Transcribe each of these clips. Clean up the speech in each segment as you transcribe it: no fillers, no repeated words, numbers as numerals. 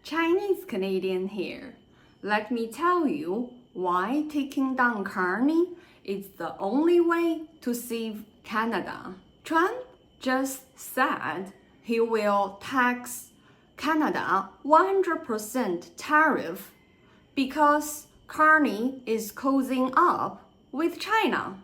Chinese Canadian here. Let me tell you why taking down Carney is the only way to save Canada. Trump just said he will tax Canada 100% tariff because Carney is closing up with China.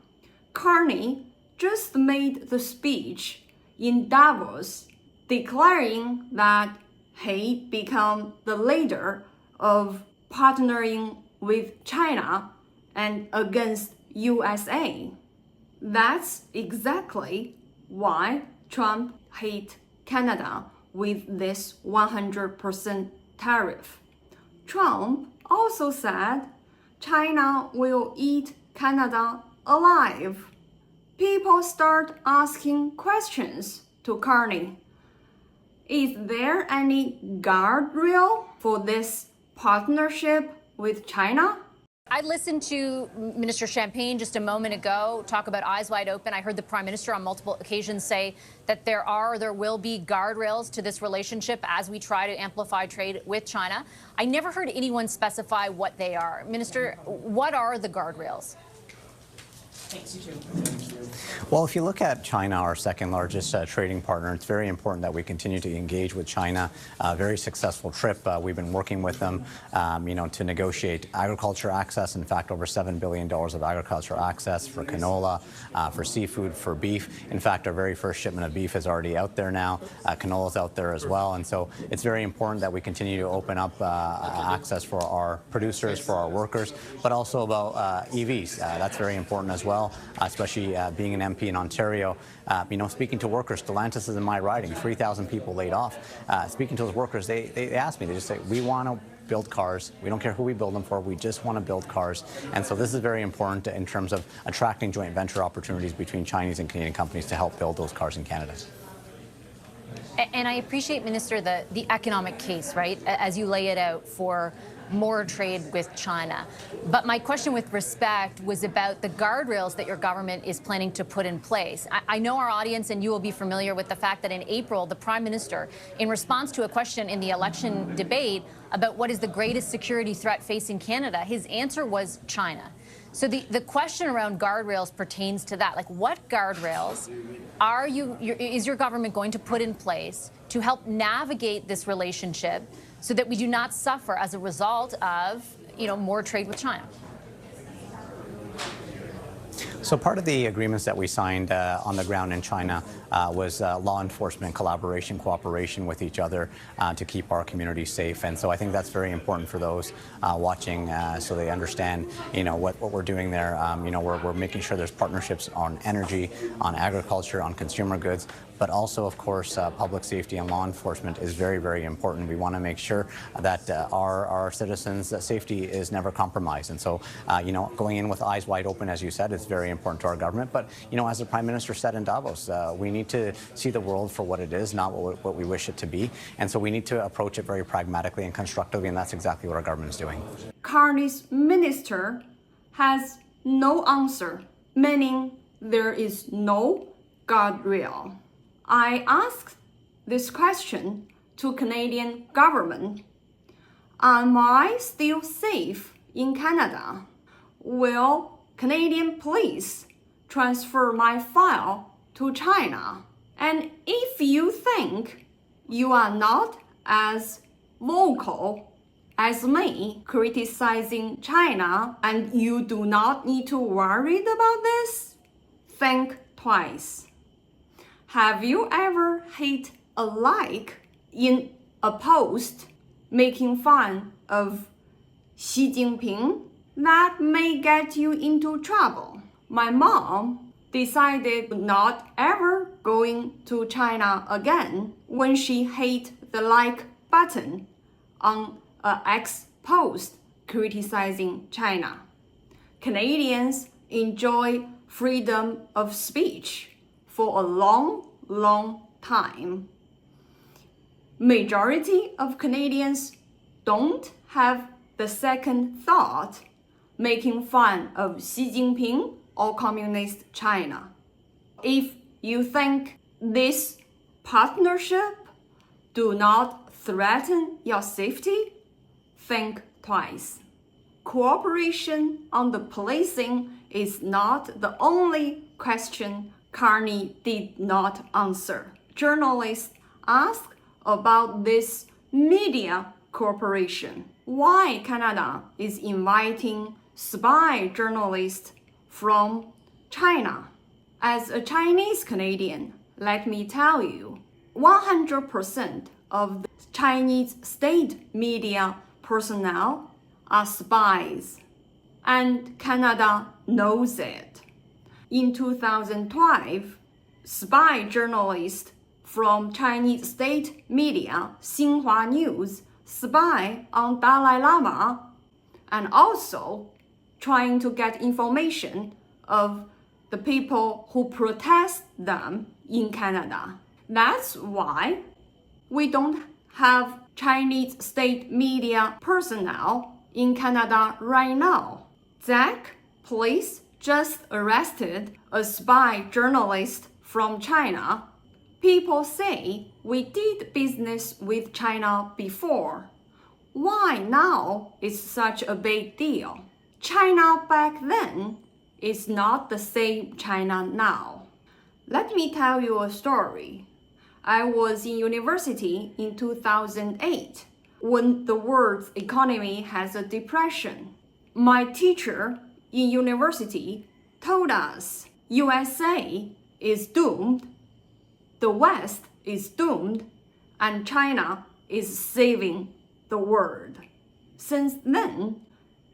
Carney just made the speech in Davos declaring that he become the leader of partnering with China and against USA. That's exactly why Trump hate Canada with this 100% tariff. Trump also said China will eat Canada alive. People start asking questions to Carney. Is there any guardrail for this partnership with China? I listened to Minister Champagne just a moment ago talk about eyes wide open. I heard the Prime Minister on multiple occasions say that there will be guardrails to this relationship as we try to amplify trade with China. I never heard anyone specify what they are. Minister, what are the guardrails? Thanks, you too. Well, if you look at China, our second largest trading partner, it's very important that we continue to engage with China. Very successful trip. We've been working with them, to negotiate agriculture access. In fact, over $7 billion of agriculture access for canola, for seafood, for beef. In fact, our very first shipment of beef is already out there now. Canola's out there as well. And so it's very important that we continue to open up access for our producers, for our workers, but also about EVs. That's very important as well. Especially being an MP in Ontario, speaking to workers. Stellantis is in my riding, 3,000 people laid off. Speaking to those workers, they asked me, they just say, we want to build cars. We don't care who we build them for. We just want to build cars. And so this is very important in terms of attracting joint venture opportunities between Chinese and Canadian companies to help build those cars in Canada. And I appreciate, Minister, the economic case, right, as you lay it out for more trade with China. But my question with respect was about the guardrails that your government is planning to put in place. I know our audience and you will be familiar with the fact that in April, the Prime Minister, in response to a question in the election debate about what is the greatest security threat facing Canada, his answer was China. So the question around guardrails pertains to that. Like, what guardrails is your government going to put in place to help navigate this relationship so that we do not suffer as a result of, more trade with China? So part of the agreements that we signed on the ground in China was law enforcement collaboration, cooperation with each other to keep our community safe. And so I think that's very important for those watching so they understand, what we're doing there. We're making sure there's partnerships on energy, on agriculture, on consumer goods. But also, of course, public safety and law enforcement is very, very important. We want to make sure that our citizens' safety is never compromised. And so, going in with eyes wide open, as you said, is very important to our government. But, as the Prime Minister said in Davos, we need to see the world for what it is, not what we wish it to be. And so we need to approach it very pragmatically and constructively, and that's exactly what our government is doing. Carney's minister has no answer, meaning there is no guardrail. I asked this question to Canadian government. Am I still safe in Canada? Will Canadian police transfer my file to China? And if you think you are not as vocal as me criticizing China and you do not need to worry about this, think twice. Have you ever hit a like in a post making fun of Xi Jinping? That may get you into trouble. My mom decided not ever going to China again when she hit the like button on an X post criticizing China. Canadians enjoy freedom of speech for a long, long time. Majority of Canadians don't have the second thought making fun of Xi Jinping or communist China. If you think this partnership do not threaten your safety? Think twice. Cooperation on the policing is not the only question Carney did not answer. Journalists asked about this media cooperation. Why Canada is inviting spy journalists from China? As a Chinese Canadian, let me tell you, 100% of the Chinese state media personnel are spies, and Canada knows it. In 2012, spy journalists from Chinese state media, Xinhua News, spy on Dalai Lama, and also trying to get information of the people who protest them in Canada. That's why we don't have Chinese state media personnel in Canada right now. Zach, police just arrested a spy journalist from China. People say we did business with China before. Why now is such a big deal? China back then is not the same China now. Let me tell you a story. I was in university in 2008 when the world's economy has a depression. My teacher in university told us USA is doomed, the West is doomed, and China is saving the world. Since then,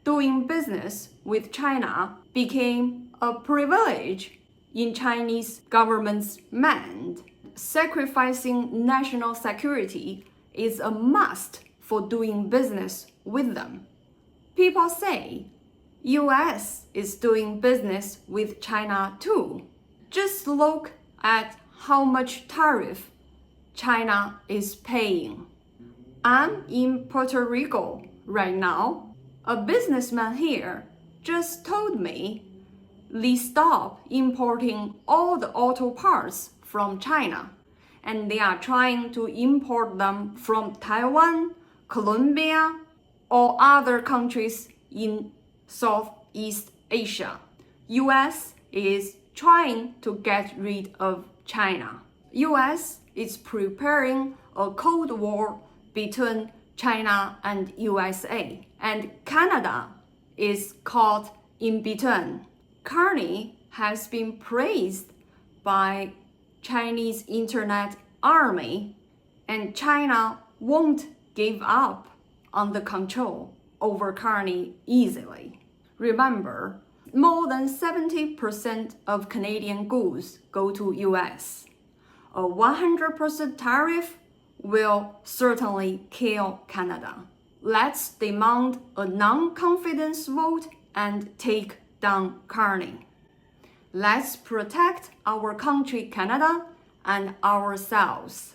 doing business with China became a privilege in Chinese government's mind. Sacrificing national security is a must for doing business with them. People say US is doing business with China too. Just look at how much tariff China is paying. I'm in Puerto Rico right now. A businessman here just told me they stopped importing all the auto parts from China, and they are trying to import them from Taiwan, Colombia, or other countries in Southeast Asia. US is trying to get rid of China. US is preparing a Cold War between China and USA, and Canada is caught in between. Carney has been praised by Chinese internet army, and China won't give up on the control over Carney easily. Remember, more than 70% of Canadian goods go to US. A 100% tariff will certainly kill Canada. Let's demand a non-confidence vote and take down Carney. Let's protect our country, Canada, and ourselves.